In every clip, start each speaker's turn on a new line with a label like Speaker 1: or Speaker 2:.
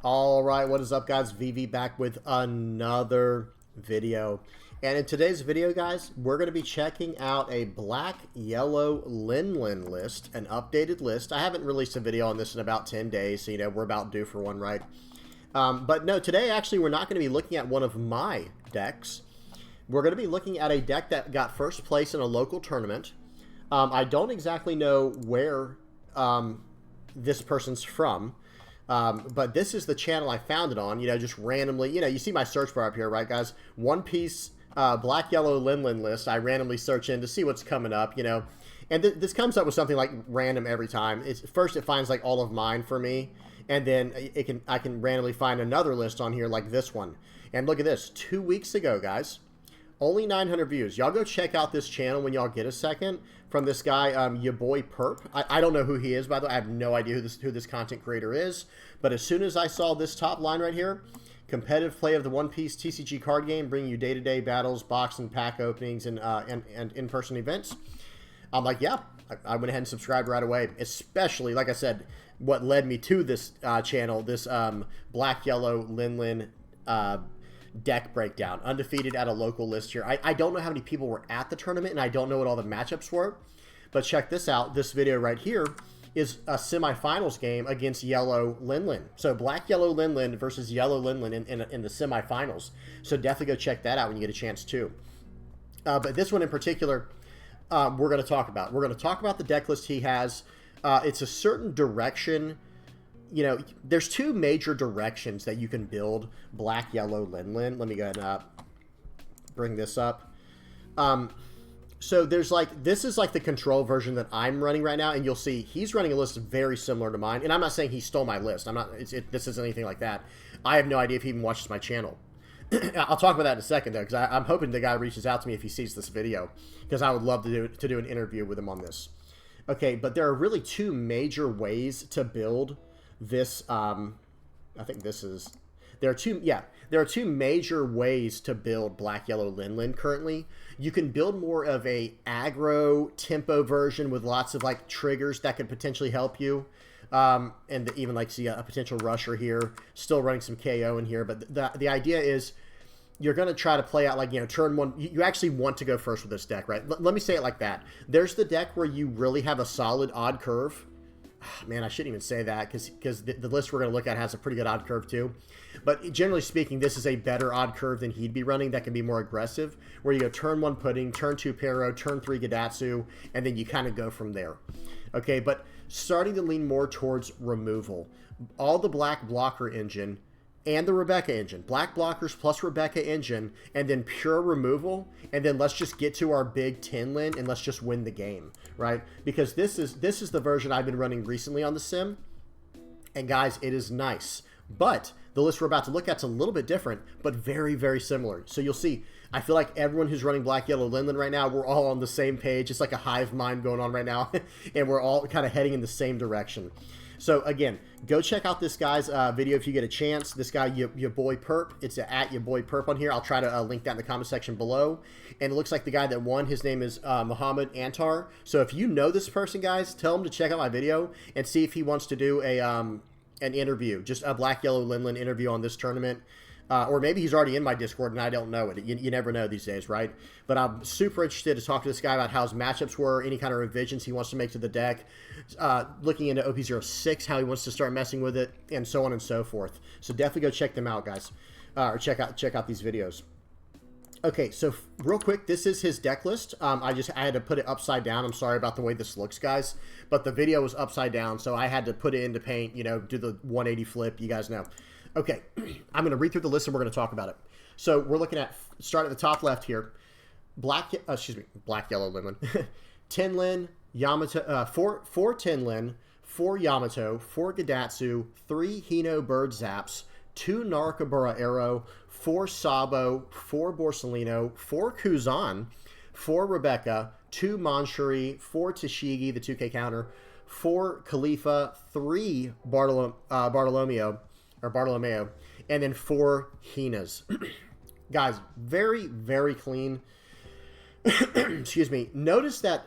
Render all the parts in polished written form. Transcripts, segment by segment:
Speaker 1: All right, what is up, guys? VV back with another video. And in today's video, guys, we're going to be checking out a black yellow Linlin list, an updated list. I haven't released a video on this in about 10 days, so we're about due for one, right? But no, today actually we're not going to be looking at one of my decks. We're going to be looking at a deck that got first place in a local tournament. I don't exactly know where this person's from. But this is the channel I found it on, just randomly, you see my search bar up here, right, guys? One Piece, black, yellow, Linlin list. I randomly search in to see what's coming up, and this comes up with something like random every time. First it finds like all of mine for me, and then I can randomly find another list on here like this one. And look at this, 2 weeks ago, guys, only 900 views. Y'all go check out this channel when y'all get a second, from this guy, your boy Perp. I don't know who he is, by the way. I have no idea who this content creator is. But as soon as I saw this top line right here, competitive play of the One Piece TCG card game, bringing you day-to-day battles, box and pack openings, and in-person events, I'm like, yeah, I went ahead and subscribed right away. Especially, like I said, what led me to this channel, this black, yellow, Linlin deck breakdown, undefeated at a local list here. I don't know how many people were at the tournament, and I don't know what all the matchups were, but check this out. This video right here is a semifinals game against yellow Linlin. So black, yellow Linlin versus yellow Linlin in the semifinals. So definitely go check that out when you get a chance too. But this one in particular, we're going to talk about. We're going to talk about the deck list he has. It's a certain direction. There's two major directions that you can build black, yellow, Linlin. Let me go ahead and bring this up. So there's this is like the control version that I'm running right now, and you'll see he's running a list very similar to mine. And I'm not saying he stole my list. I'm not. This isn't anything like that. I have no idea if he even watches my channel. I'll talk about that in a second, though, because I'm hoping the guy reaches out to me if he sees this video, because I would love to do an interview with him on this. Okay, but there are really two major ways to build this. I think this is. There are two major ways to build black, yellow, Linlin currently. You can build more of a aggro tempo version with lots of triggers that could potentially help you. And even see a potential rusher here, still running some KO in here. But the idea is you're going to try to play out turn one. You actually want to go first with this deck, right? Let me say it like that. There's the deck where you really have a solid odd curve. Man, I shouldn't even say that because the list we're going to look at has a pretty good odd curve too. But generally speaking, this is a better odd curve than he'd be running that can be more aggressive, where you go turn one Pudding, turn two Pero, turn three Gadatsu, and then you kind of go from there. Okay, but starting to lean more towards removal. All the black blocker engine and the Rebecca engine. Black blockers plus Rebecca engine, and then pure removal, and then let's just get to our big 10 lin and let's just win the game, right? Because this is the version I've been running recently on the sim, and guys, it is nice. But the list we're about to look at is a little bit different, but very, very similar. So you'll see, I feel like everyone who's running black, yellow, Linlin right now, we're all on the same page. It's like a hive mind going on right now, and we're all kind of heading in the same direction. So again, go check out this guy's video if you get a chance. This guy, your boy Perp. It's at your boy Perp on here. I'll try to link that in the comment section below. And it looks like the guy that won, his name is Mohamad Antar. So if you know this person, guys, tell him to check out my video and see if he wants to do an interview, just a black, yellow, Linlin interview on this tournament. Or maybe he's already in my Discord and I don't know it. You never know these days, right? But I'm super interested to talk to this guy about how his matchups were, any kind of revisions he wants to make to the deck, looking into OP06, how he wants to start messing with it, and so on and so forth. So definitely go check them out, guys, or check out these videos. Okay, so real quick, this is his deck list. I had to put it upside down. I'm sorry about the way this looks, guys, but the video was upside down, so I had to put it into Paint, do the 180 flip, you guys know. Okay, I'm going to read through the list and we're going to talk about it. So we're looking at, start at the top left here, black, yellow, Linlin, 10 Lin, Yamato, 4 10 Lin, 4 Yamato, 4 Gadatsu, 3 Hino Bird Zaps, 2 Narukabura Arrow, 4 Sabo, 4 Borsalino, 4 Kuzan, 4 Rebecca, 2 Manshuri, 4 Tashigi, the 2K counter, 4 Khalifa, 3 Bartolomeo, and then 4 Hinas. Guys, very, very clean. Excuse me. Notice that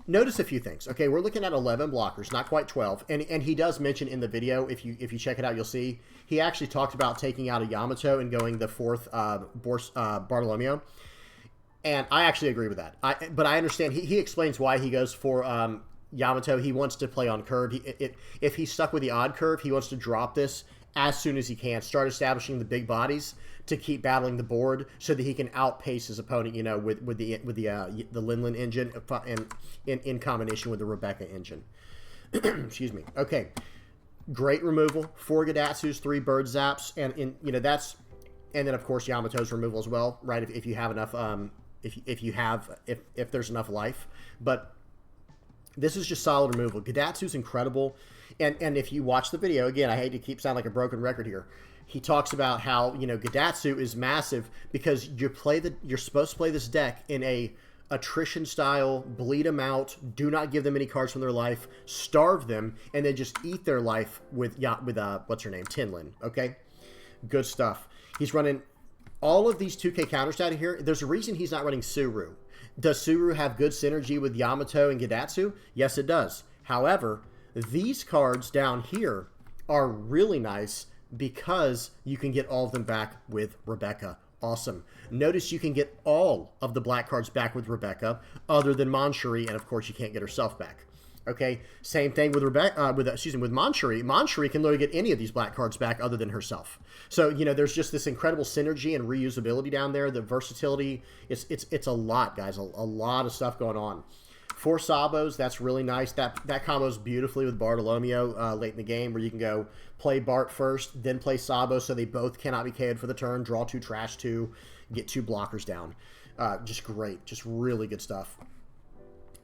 Speaker 1: notice a few things. Okay, we're looking at 11 blockers, not quite 12. And he does mention in the video, if you check it out, you'll see he actually talked about taking out a Yamato and going the fourth Bartolomeo. And I actually agree with that. But I understand. He explains why he goes for Yamato. He wants to play on curve. If he's stuck with the odd curve, he wants to drop this as soon as he can. Start establishing the big bodies to keep battling the board so that he can outpace his opponent, you know, with the Linlin engine and in combination with the Rebecca engine. Excuse me. Okay. Great removal. 4 Gadatsus, 3 bird zaps, and then of course Yamato's removal as well, right? If you have enough if there's enough life. But this is just solid removal. Gadatsu's incredible. And if you watch the video, again, I hate to keep sounding like a broken record here. He talks about how, you know, Gadatsu is massive because you're supposed to play this deck in a attrition style, bleed them out, do not give them any cards from their life, starve them, and then just eat their life with what's her name? Linlin. Okay? Good stuff. He's running all of these 2K counters out of here. There's a reason he's not running Suru. Does Suru have good synergy with Yamato and Gadatsu? Yes, it does. However, these cards down here are really nice because you can get all of them back with Rebecca. Awesome. Notice you can get all of the black cards back with Rebecca, other than Manchuri, and of course you can't get herself back. Okay, same thing with Rebecca. With Manchuri. Manchuri can literally get any of these black cards back other than herself. So you know, there's just this incredible synergy and reusability down there. The versatility, it's a lot, guys. A lot of stuff going on. 4 Sabos, that's really nice. That combos beautifully with Bartolomeo late in the game, where you can go play Bart first, then play Sabo, so they both cannot be KO'd for the turn, draw 2, trash 2, get 2 blockers down. Just great. Just really good stuff.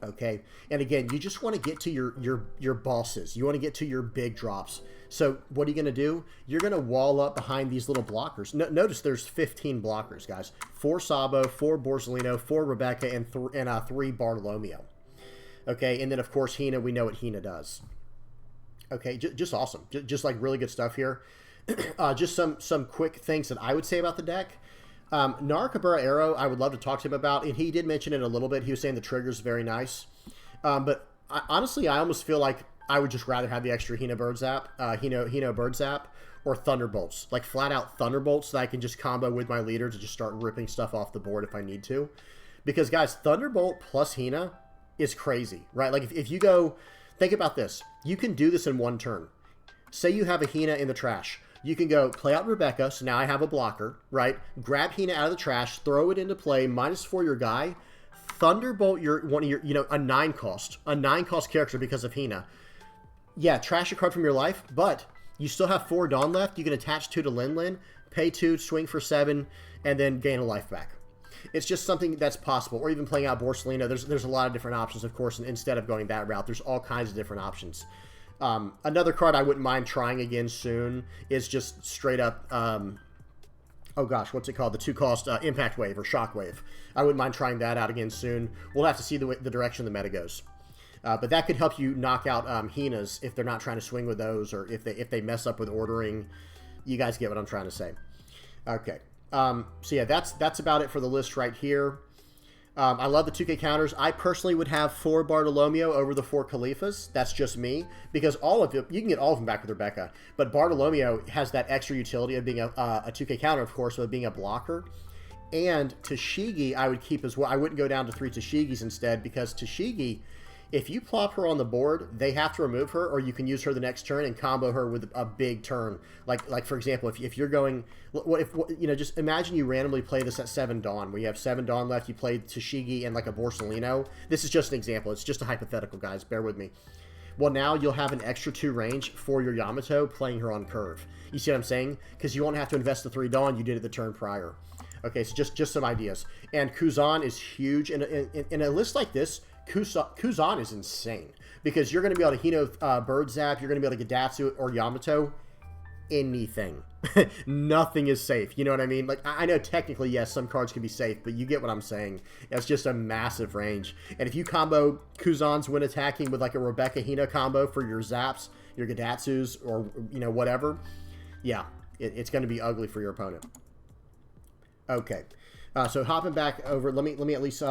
Speaker 1: Okay, and again, you just want to get to your bosses. You want to get to your big drops. So what are you going to do? You're going to wall up behind these little blockers. Notice there's 15 blockers, guys. 4 Sabo, 4 Borsellino, 4 Rebecca, and 3 Bartolomeo. Okay, and then of course Hina, we know what Hina does. Okay, just awesome. Just like really good stuff here. Just some quick things that I would say about the deck. Narakabura Arrow, I would love to talk to him about, and he did mention it a little bit. He was saying the trigger's very nice. But honestly, I almost feel like I would just rather have the extra Hina Bird Zap, Hino Bird Zap, or Thunderbolts. Like flat out Thunderbolts that I can just combo with my leader to just start ripping stuff off the board if I need to. Because guys, Thunderbolt plus Hina is crazy, right? Like if you go, think about this. You can do this in one turn. Say you have a Hina in the trash. You can go play out Rebecca, so now I have a blocker, right? Grab Hina out of the trash, throw it into play, -4 your guy, Thunderbolt one of your, a 9 cost character because of Hina. Yeah, trash a card from your life, but you still have 4 Dawn left. You can attach 2 to Linlin, pay 2, swing for 7, and then gain a life back. It's just something that's possible, or even playing out Borsellino. There's a lot of different options, of course, and instead of going that route, there's all kinds of different options. Another card I wouldn't mind trying again soon is just straight up, oh gosh, what's it called? The 2-cost Impact Wave or Shock Wave. I wouldn't mind trying that out again soon. We'll have to see the direction the meta goes. But that could help you knock out Hinas if they're not trying to swing with those, or if they mess up with ordering. You guys get what I'm trying to say. Okay. So yeah, that's about it for the list right here. I love the 2K counters. I personally would have 4 Bartolomeo over the 4 Khalifas. That's just me, because all of you can get all of them back with Rebecca. But Bartolomeo has that extra utility of being a 2K counter, of course, of being a blocker. And Tashigi I would keep as well. I wouldn't go down to 3 Tashigis instead, because Tashigi, if you plop her on the board, they have to remove her, or you can use her the next turn and combo her with a big turn. Like for example, if you're going, just imagine you randomly play this at 7 Dawn, where you have 7 Dawn left, you play Tashigi and like a Borsellino. This is just an example. It's just a hypothetical, guys. Bear with me. Well, now you'll have an extra 2 range for your Yamato playing her on curve. You see what I'm saying? Because you won't have to invest the 3 Dawn you did it the turn prior. Okay, so just some ideas. And Kuzan is huge. In a list like this, Kuzan is insane, because you're going to be able to Hino Bird Zap, you're going to be able to Gadatsu or Yamato anything. Nothing is safe, you know what I mean? Like, I know technically, yes, some cards can be safe, but you get what I'm saying. It's just a massive range. And if you combo Kuzans when attacking with like a Rebecca Hina combo for your Zaps, your Gadatsus, or whatever, yeah, it's going to be ugly for your opponent. Okay, so hopping back over, let me at least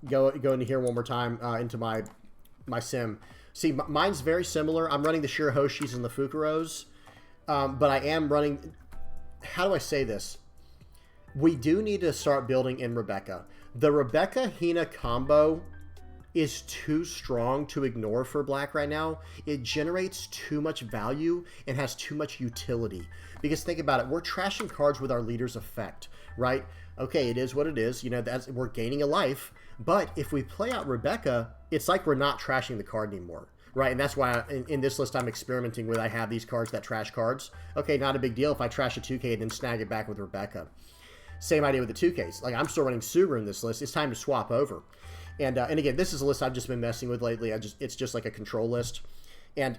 Speaker 1: go into here one more time into my my sim. See, mine's very similar. I'm running the Shirahoshis and the Fukuros, but I am running... How do I say this? We do need to start building in Rebecca. The Rebecca-Hina combo is too strong to ignore for black right now. It generates too much value and has too much utility. Because think about it, we're trashing cards with our leader's effect, right? Okay, it is what it is. You know, we're gaining a life. But if we play out Rebecca, it's like we're not trashing the card anymore, right? And that's why in this list I'm experimenting with. I have these cards that trash cards. Okay, not a big deal if I trash a 2K and then snag it back with Rebecca. Same idea with the 2Ks. Like, I'm still running Subaru in this list. It's time to swap over. And again, this is a list I've just been messing with lately. It's just like a control list. And,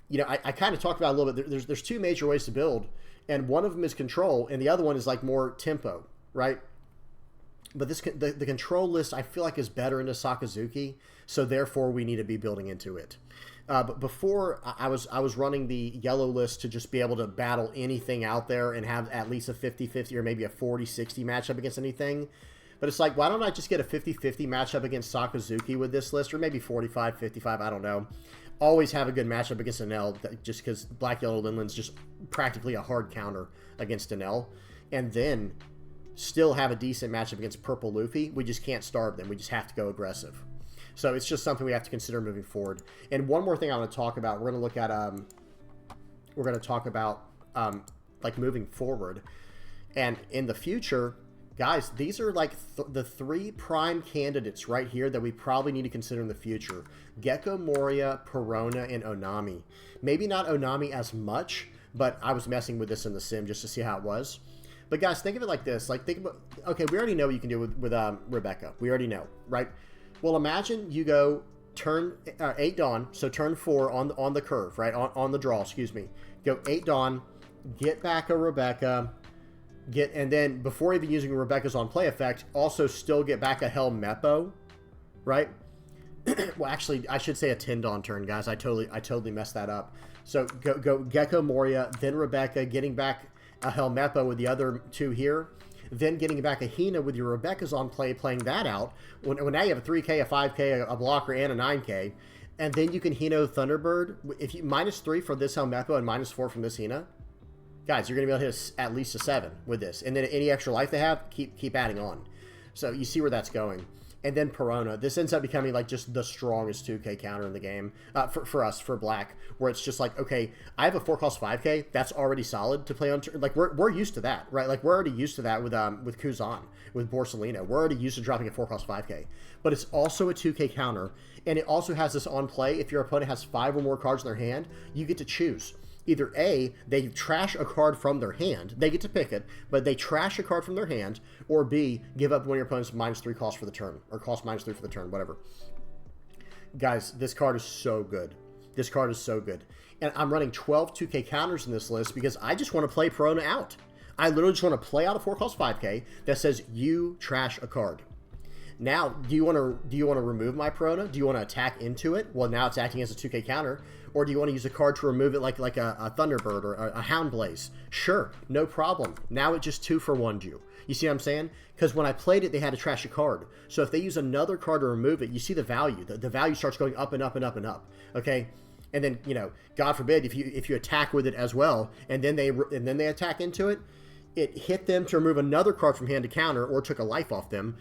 Speaker 1: you know, I kind of talked about it a little bit. There's two major ways to build. And one of them is control. And the other one is like more tempo, right? But the control list, I feel like, is better into Sakazuki. So therefore, we need to be building into it. But before, I was running the yellow list to just be able to battle anything out there and have at least a 50-50 or maybe a 40-60 matchup against anything. But it's like, why don't I just get a 50-50 matchup against Sakazuki with this list? Or maybe 45-55, I don't know. Always have a good matchup against Enel, just because Black-Yellow Linlin's just practically a hard counter against Enel. And then still have a decent matchup against Purple Luffy. We just can't starve them. We just have to go aggressive. So it's just something we have to consider moving forward. And one more thing I want to talk about. We're going to talk about like moving forward. And in the future... Guys, these are like the three prime candidates right here that we probably need to consider in the future. Gecko Moria, Perona, and Onami. Maybe not Onami as much, but I was messing with this in the sim just to see how it was. But guys, think of it like this. Like, think about... Okay, we already know what you can do with Rebecca. We already know, right? Well, imagine you go turn 8 Dawn, so turn 4 on the curve, right? On the draw, excuse me. Go 8 Dawn, get back a Rebecca... and then before even using Rebecca's on play effect, also still get back a Hell Meppo, right? Well, actually, I should say a 10 Dawn turn, guys. I totally messed that up. So go Gecko Moria, then Rebecca, getting back a Hell Meppo with the other two here, then getting back a Hina with your Rebecca's on play, playing that out. When now you have a 3K, a 5K, a blocker, and a 9K, and then you can Hino Thunderbird. If you -3 for this Hell Meppo and -4 from this Hina. Guys, you're going to be able to hit at least a 7 with this. And then any extra life they have, keep adding on. So you see where that's going. And then Perona. This ends up becoming like just the strongest 2K counter in the game for us, for black. Where it's just like, okay, I have a 4-cost 5K. That's already solid to play on. Like, we're used to that, right? Like, we're already used to that with Kuzan, with Borsalino. We're already used to dropping a 4-cost 5K. But it's also a 2K counter. And it also has this on play. If your opponent has 5 or more cards in their hand, you get to choose. Either A, they trash a card from their hand. They get to pick it, but they trash a card from their hand. Or B, give up one of your opponent's -3 cost for the turn. Or cost -3 for the turn, whatever. Guys, this card is so good. This card is so good. And I'm running 12 2K counters in this list because I just want to play Perona out. I literally just want to play out a 4-cost 5K that says you trash a card. Now, do you want to remove my Perona? Do you want to attack into it? Well, now it's acting as a 2K counter. Or do you want to use a card to remove it like a Thunderbird or a Houndblaze? Sure, no problem. Now it just 2-for-1'd you. You see what I'm saying? Because when I played it, they had to trash a card. So if they use another card to remove it, you see the value. The value starts going up and up and up and up. Okay? And then, you know, God forbid, if you attack with it as well, and then they attack into it, it hit them to remove another card from hand to counter or took a life off them.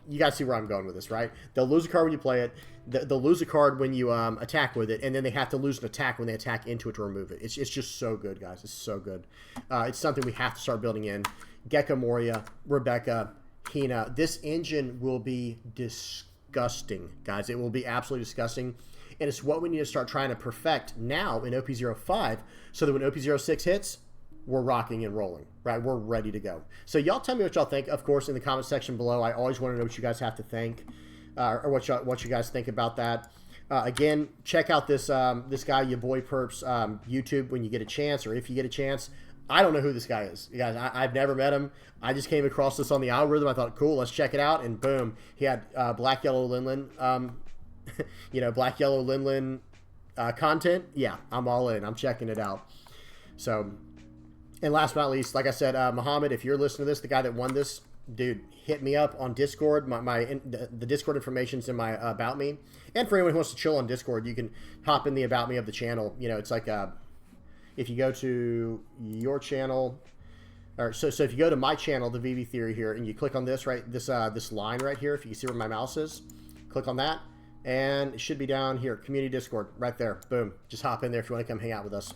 Speaker 1: You guys see where I'm going with this, right? They'll lose a card when you play it. They'll lose a card when you attack with it, and then they have to lose an attack when they attack into it to remove it. It's just so good, guys. It's so good. It's something we have to start building in. Gecko Moria, Rebecca, Hina. This engine will be disgusting, guys. It will be absolutely disgusting. And it's what we need to start trying to perfect now in OP05 so that when OP06 hits, we're rocking and rolling, right? We're ready to go. So y'all tell me what y'all think, of course, in the comment section below. I always want to know what you guys have to think, or what you guys think about that. Again, check out this this guy, your boy Perp's YouTube when you get a chance, or if you get a chance. I don't know who this guy is. You guys, I've never met him. I just came across this on the algorithm. I thought, cool, let's check it out. And boom, he had Black-Yellow Linlin, you know, Black-Yellow Linlin content. Yeah, I'm all in. I'm checking it out. So... And last but not least, like I said, Mohamad, if you're listening to this, the guy that won this, dude, hit me up on Discord. The Discord information's in my About Me. And for anyone who wants to chill on Discord, you can hop in the About Me of the channel. You know, it's like if you go to your channel, or so if you go to my channel, the VV Theory here, and you click on this this line right here, if you can see where my mouse is, click on that, and it should be down here, Community Discord, right there. Boom. Just hop in there if you want to come hang out with us.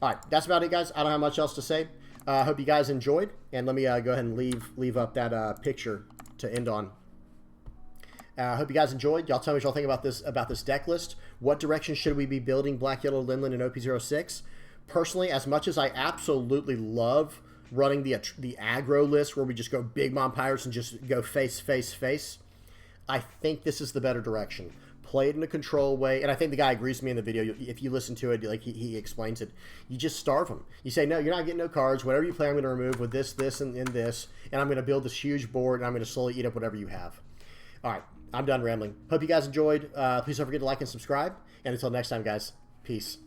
Speaker 1: All right, that's about it, guys. I don't have much else to say. I hope you guys enjoyed, and let me go ahead and leave up that picture to end on. I hope you guys enjoyed. Y'all tell me what y'all think about this deck list. What direction should we be building Black, Yellow, Linlin, and OP06? Personally, as much as I absolutely love running the aggro list where we just go Big Mom Pirates and just go face, face, face, I think this is the better direction. Play it in a control way, and I think the guy agrees with me in the video. If you listen to it, like he explains it, you just starve them. You say, no, you're not getting no cards. Whatever you play, I'm going to remove with this, this, and this, and I'm going to build this huge board, and I'm going to slowly eat up whatever you have. All right, I'm done rambling. Hope you guys enjoyed. Please don't forget to like and subscribe, and until next time, guys, peace.